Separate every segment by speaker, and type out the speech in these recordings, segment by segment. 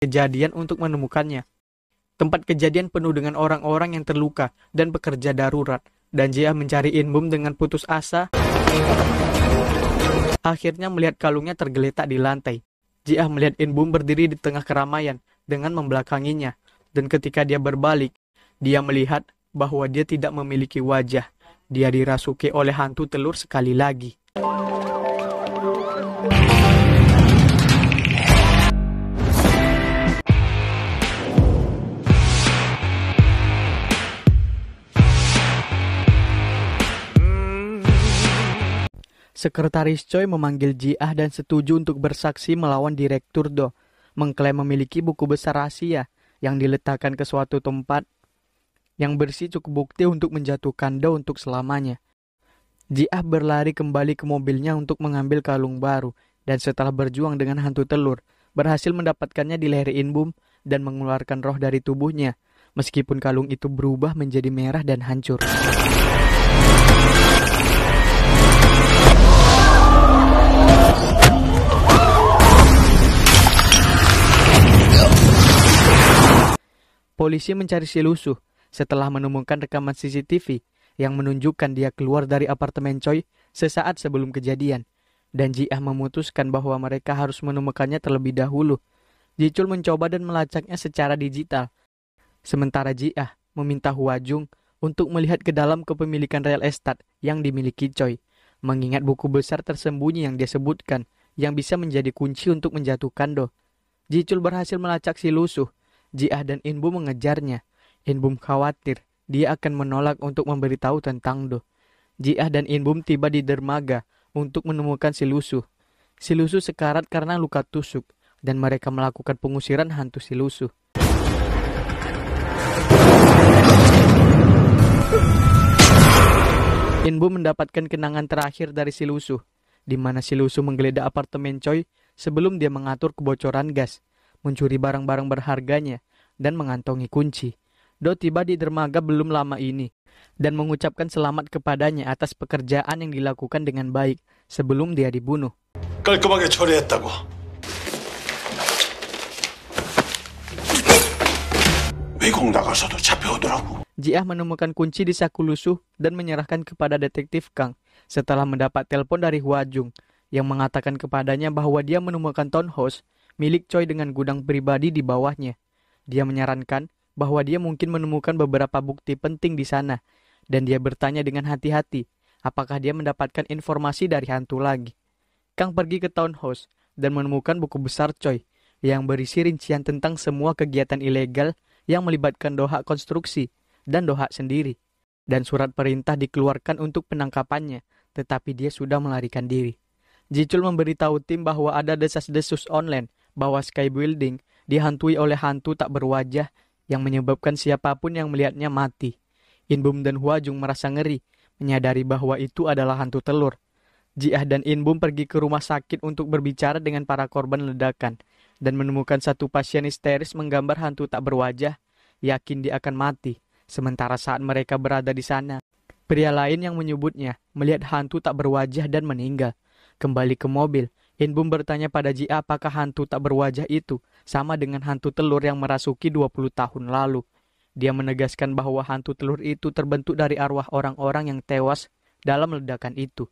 Speaker 1: kejadian untuk menemukannya. Tempat kejadian penuh dengan orang-orang yang terluka dan pekerja darurat, dan Jia mencari In-bum dengan putus asa. Akhirnya melihat kalungnya tergeletak di lantai. Jia melihat In-bum berdiri di tengah keramaian dengan membelakanginya, dan ketika dia berbalik, dia melihat bahwa dia tidak memiliki wajah. Dia dirasuki oleh hantu telur sekali lagi. Sekretaris Choi memanggil Ji-ah dan setuju untuk bersaksi melawan Direktur Do, mengklaim memiliki buku besar rahasia yang diletakkan ke suatu tempat yang bersih cukup bukti untuk menjatuhkan Do untuk selamanya. Ji-ah berlari kembali ke mobilnya untuk mengambil kalung baru, dan setelah berjuang dengan hantu telur, berhasil mendapatkannya di leher In-bum dan mengeluarkan roh dari tubuhnya, meskipun kalung itu berubah menjadi merah dan hancur. Polisi mencari si lusuh setelah menemukan rekaman CCTV yang menunjukkan dia keluar dari apartemen Choi sesaat sebelum kejadian, dan Ji-ah memutuskan bahwa mereka harus menemukannya terlebih dahulu. Ji-chul mencoba dan melacaknya secara digital, sementara Ji-ah meminta Hwa-jung untuk melihat ke dalam kepemilikan real estate yang dimiliki Choi, mengingat buku besar tersembunyi yang dia sebutkan yang bisa menjadi kunci untuk menjatuhkan Do. Ji-chul berhasil melacak si lusuh. Ji-ah dan In-bum mengejarnya. In-bum khawatir dia akan menolak untuk memberitahu tentang Do. Ji-ah dan In-bum tiba di dermaga untuk menemukan si lusuh. Si lusuh sekarat karena luka tusuk, dan mereka melakukan pengusiran hantu si lusuh. In-bum mendapatkan kenangan terakhir dari si lusuh, di mana si lusuh menggeledah apartemen Choi sebelum dia mengatur kebocoran gas, mencuri barang-barang berharganya, dan mengantongi kunci. Do tiba di dermaga belum lama ini, dan mengucapkan selamat kepadanya atas pekerjaan yang dilakukan dengan baik sebelum dia dibunuh.
Speaker 2: 깔끔하게 처리했다고. 외국 나가서도 잡혀오더라고.
Speaker 1: Ji-ah menemukan kunci di saku lusuh dan menyerahkan kepada detektif Kang setelah mendapat telepon dari Hwa-jung yang mengatakan kepadanya bahwa dia menemukan townhouse milik Choi dengan gudang pribadi di bawahnya. Dia menyarankan bahwa dia mungkin menemukan beberapa bukti penting di sana, dan dia bertanya dengan hati-hati apakah dia mendapatkan informasi dari hantu lagi. Kang pergi ke townhouse dan menemukan buku besar Choi yang berisi rincian tentang semua kegiatan ilegal yang melibatkan Do hak konstruksi dan Do hak sendiri, dan surat perintah dikeluarkan untuk penangkapannya, tetapi dia sudah melarikan diri. Ji-chul memberitahu tim bahwa ada desas-desus online bahwa Sky Building dihantui oleh hantu tak berwajah yang menyebabkan siapapun yang melihatnya mati. In-bum dan Hwa-jung merasa ngeri, menyadari bahwa itu adalah hantu telur. Ji-ah dan In-bum pergi ke rumah sakit untuk berbicara dengan para korban ledakan, dan menemukan satu pasien histeris menggambar hantu tak berwajah, yakin dia akan mati, sementara saat mereka berada di sana, pria lain yang menyebutnya melihat hantu tak berwajah dan meninggal. Kembali ke mobil, In-bum bertanya pada Ji-ah apakah hantu tak berwajah itu sama dengan hantu telur yang merasuki 20 tahun lalu. Dia menegaskan bahwa hantu telur itu terbentuk dari arwah orang-orang yang tewas dalam ledakan itu.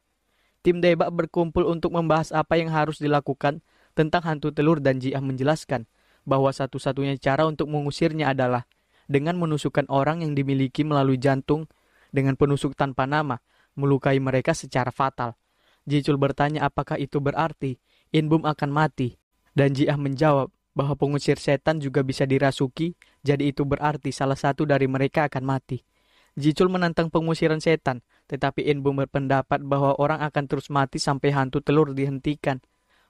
Speaker 1: Tim Daebak berkumpul untuk membahas apa yang harus dilakukan tentang hantu telur, dan Ji-ah menjelaskan bahwa satu-satunya cara untuk mengusirnya adalah dengan menusukkan orang yang dimiliki melalui jantung dengan penusuk tanpa nama, melukai mereka secara fatal. Ji-chul bertanya apakah itu berarti In-bum akan mati, dan Ji-ah menjawab bahwa pengusir setan juga bisa dirasuki, jadi itu berarti salah satu dari mereka akan mati. Ji-chul menantang pengusiran setan, tetapi In-bum berpendapat bahwa orang akan terus mati sampai hantu telur dihentikan.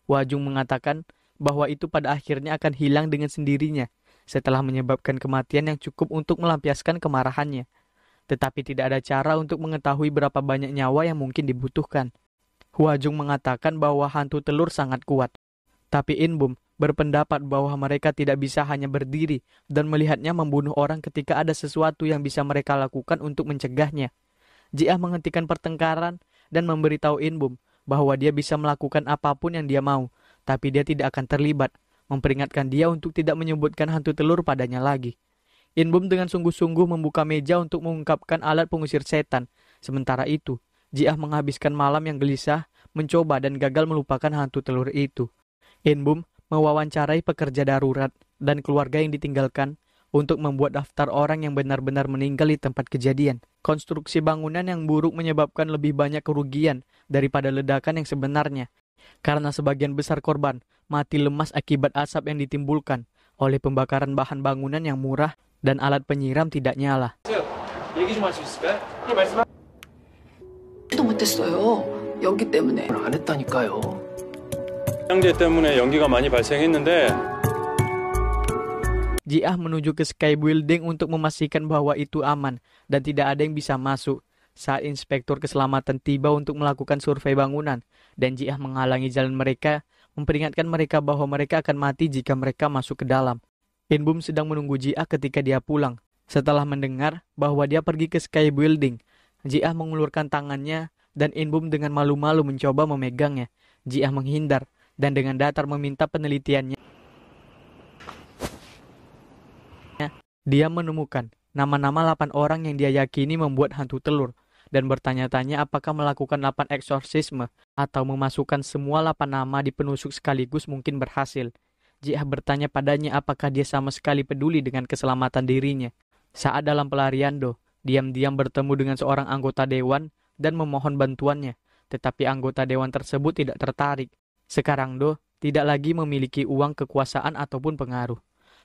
Speaker 1: Hwa-jung mengatakan bahwa itu pada akhirnya akan hilang dengan sendirinya, setelah menyebabkan kematian yang cukup untuk melampiaskan kemarahannya. Tetapi tidak ada cara untuk mengetahui berapa banyak nyawa yang mungkin dibutuhkan. Hwa-jung mengatakan bahwa hantu telur sangat kuat, tapi In-bum berpendapat bahwa mereka tidak bisa hanya berdiri dan melihatnya membunuh orang ketika ada sesuatu yang bisa mereka lakukan untuk mencegahnya. Ji-ah menghentikan pertengkaran dan memberitahu In-bum bahwa dia bisa melakukan apapun yang dia mau, tapi dia tidak akan terlibat, memperingatkan dia untuk tidak menyebutkan hantu telur padanya lagi. In-bum dengan sungguh-sungguh membuka meja untuk mengungkapkan alat pengusir setan. Sementara itu, Ji-ah menghabiskan malam yang gelisah, mencoba dan gagal melupakan hantu telur itu. In-bum mewawancarai pekerja darurat dan keluarga yang ditinggalkan untuk membuat daftar orang yang benar-benar meninggal di tempat kejadian. Konstruksi bangunan yang buruk menyebabkan lebih banyak kerugian daripada ledakan yang sebenarnya, karena sebagian besar korban mati lemas akibat asap yang ditimbulkan oleh pembakaran bahan bangunan yang murah dan alat penyiram tidak nyala.
Speaker 3: 도 못했어요. 연기 때문에.
Speaker 4: 안 했다니까요.
Speaker 5: 영재 때문에 연기가 많이 발생했는데
Speaker 1: Ji-ah menuju ke Sky Building untuk memastikan bahwa itu aman dan tidak ada yang bisa masuk. Saat inspektur keselamatan tiba untuk melakukan survei bangunan dan Ji-ah menghalangi jalan mereka, memperingatkan mereka bahwa mereka akan mati jika mereka masuk ke dalam. In-bum sedang menunggu Ji-ah ketika dia pulang. Setelah mendengar bahwa dia pergi ke Sky Building, Ji-ah mengulurkan tangannya dan In-bum dengan malu-malu mencoba memegangnya. Ji-ah menghindar dan dengan datar meminta penelitiannya. Dia menemukan nama-nama 8 orang yang dia yakini membuat hantu telur dan bertanya-tanya apakah melakukan 8 eksorsisme atau memasukkan semua 8 nama di penusuk sekaligus mungkin berhasil. Ji-ah bertanya padanya apakah dia sama sekali peduli dengan keselamatan dirinya. Saat dalam pelarian Do, diam-diam bertemu dengan seorang anggota dewan dan memohon bantuannya, tetapi anggota dewan tersebut tidak tertarik. Sekarang Do tidak lagi memiliki uang, kekuasaan ataupun pengaruh.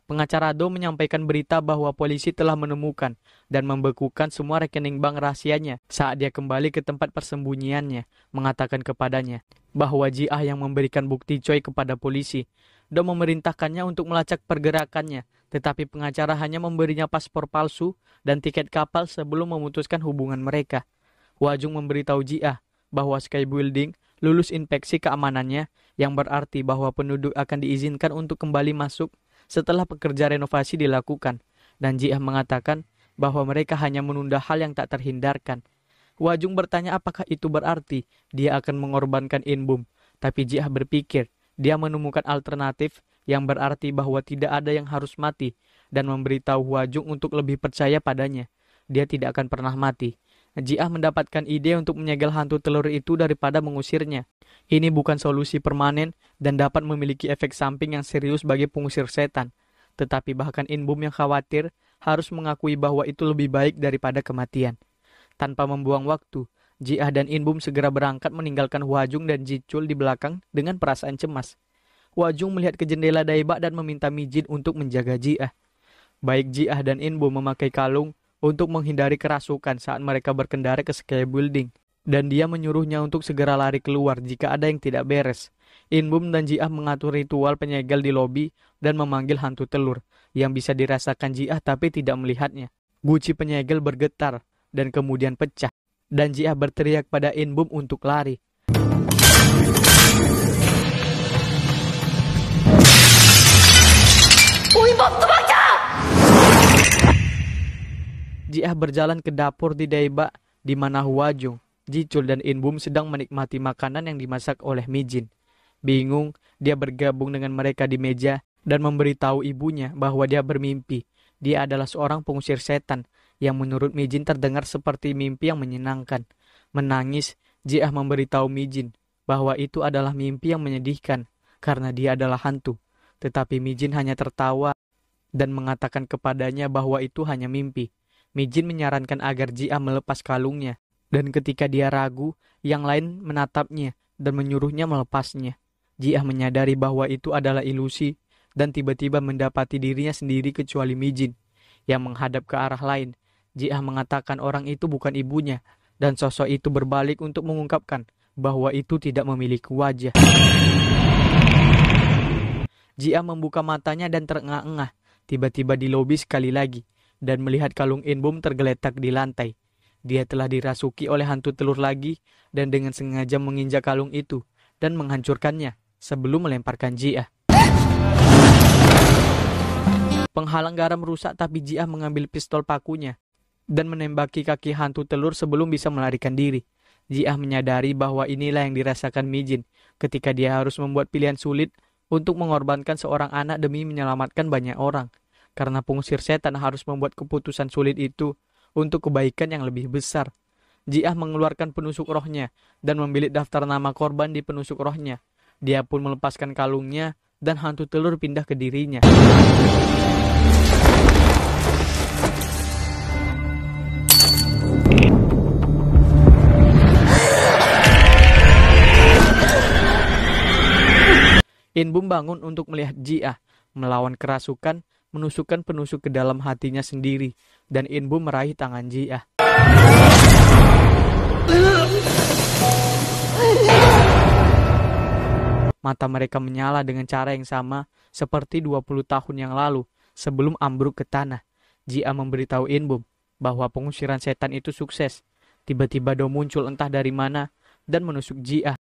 Speaker 1: Pengacara Do menyampaikan berita bahwa polisi telah menemukan dan membekukan semua rekening bank rahasianya saat dia kembali ke tempat persembunyiannya, mengatakan kepadanya bahwa Ji-ah yang memberikan bukti Choi kepada polisi. Do memerintahkannya untuk melacak pergerakannya, tetapi pengacara hanya memberinya paspor palsu dan tiket kapal sebelum memutuskan hubungan mereka. Hwajung memberitahu Ji-ah bahwa Sky Building lulus inspeksi keamanannya, yang berarti bahwa penduduk akan diizinkan untuk kembali masuk setelah pekerja renovasi dilakukan, dan Ji-ah mengatakan bahwa mereka hanya menunda hal yang tak terhindarkan. Hwajung bertanya apakah itu berarti dia akan mengorbankan In-bum, tapi Ji-ah berpikir dia menemukan alternatif yang berarti bahwa tidak ada yang harus mati, dan memberitahu Hwajung untuk lebih percaya padanya. Dia tidak akan pernah mati. Ji-ah mendapatkan ide untuk menyegel hantu telur itu daripada mengusirnya. Ini bukan solusi permanen dan dapat memiliki efek samping yang serius bagi pengusir setan. Tetapi bahkan In-bum yang khawatir harus mengakui bahwa itu lebih baik daripada kematian. Tanpa membuang waktu, Ji-ah dan In-bum segera berangkat meninggalkan Hwajung dan Ji-chul di belakang dengan perasaan cemas. Hwajung melihat ke jendela Daebak dan meminta Mijin untuk menjaga Ji-ah. Baik Ji-ah dan In-bum memakai kalung untuk menghindari kerasukan saat mereka berkendara ke Sky Building. Dan dia menyuruhnya untuk segera lari keluar jika ada yang tidak beres. In-bum dan Ji-ah mengatur ritual penyegel di lobi dan memanggil hantu telur, yang bisa dirasakan Ji-ah tapi tidak melihatnya. Guci penyegel bergetar dan kemudian pecah, dan Ji-ah berteriak pada In-bum untuk lari. Ji-ah berjalan ke dapur di Daebak di mana Hwajung, Ji-chul dan In-bum sedang menikmati makanan yang dimasak oleh Mijin. Bingung, dia bergabung dengan mereka di meja dan memberitahu ibunya bahwa dia bermimpi. Dia adalah seorang pengusir setan yang menurut Mijin terdengar seperti mimpi yang menyenangkan. Menangis, Ji-ah memberitahu Mijin bahwa itu adalah mimpi yang menyedihkan karena dia adalah hantu. Tetapi Mijin hanya tertawa dan mengatakan kepadanya bahwa itu hanya mimpi. Mijin menyarankan agar Ji-ah melepas kalungnya. Dan ketika dia ragu, yang lain menatapnya dan menyuruhnya melepasnya. Ji-ah menyadari bahwa itu adalah ilusi dan tiba-tiba mendapati dirinya sendiri kecuali Mijin yang menghadap ke arah lain. Ji-ah mengatakan orang itu bukan ibunya dan sosok itu berbalik untuk mengungkapkan bahwa itu tidak memiliki wajah. Ji-ah membuka matanya dan terengah-engah tiba-tiba di lobi sekali lagi dan melihat kalung In-bum tergeletak di lantai. Dia telah dirasuki oleh hantu telur lagi dan dengan sengaja menginjak kalung itu dan menghancurkannya sebelum melemparkan Ji-ah. Penghalang garam rusak tapi Ji-ah mengambil pistol pakunya dan menembaki kaki hantu telur sebelum bisa melarikan diri. Ji-ah menyadari bahwa inilah yang dirasakan Mijin ketika dia harus membuat pilihan sulit untuk mengorbankan seorang anak demi menyelamatkan banyak orang. Karena pengusir setan harus membuat keputusan sulit itu untuk kebaikan yang lebih besar. Ji-ah mengeluarkan penusuk rohnya dan membilik daftar nama korban di penusuk rohnya. Dia pun melepaskan kalungnya dan hantu telur pindah ke dirinya. Inbum bangun untuk melihat Ji-ah melawan kerasukan, menusukkan penusuk ke dalam hatinya sendiri, dan Inbum meraih tangan Ji-ah. Mata mereka menyala dengan cara yang sama seperti 20 tahun yang lalu sebelum ambruk ke tanah. Ji-ah memberitahu Inbum bahwa pengusiran setan itu sukses. Tiba-tiba Do muncul entah dari mana dan menusuk Ji-ah.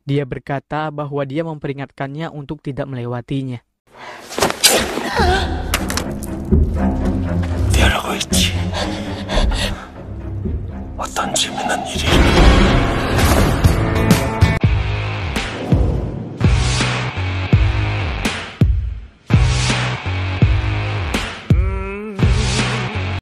Speaker 1: Dia berkata bahwa dia memperingatkannya untuk tidak melewatinya.
Speaker 2: 미안하고 있지. 어떤 짐은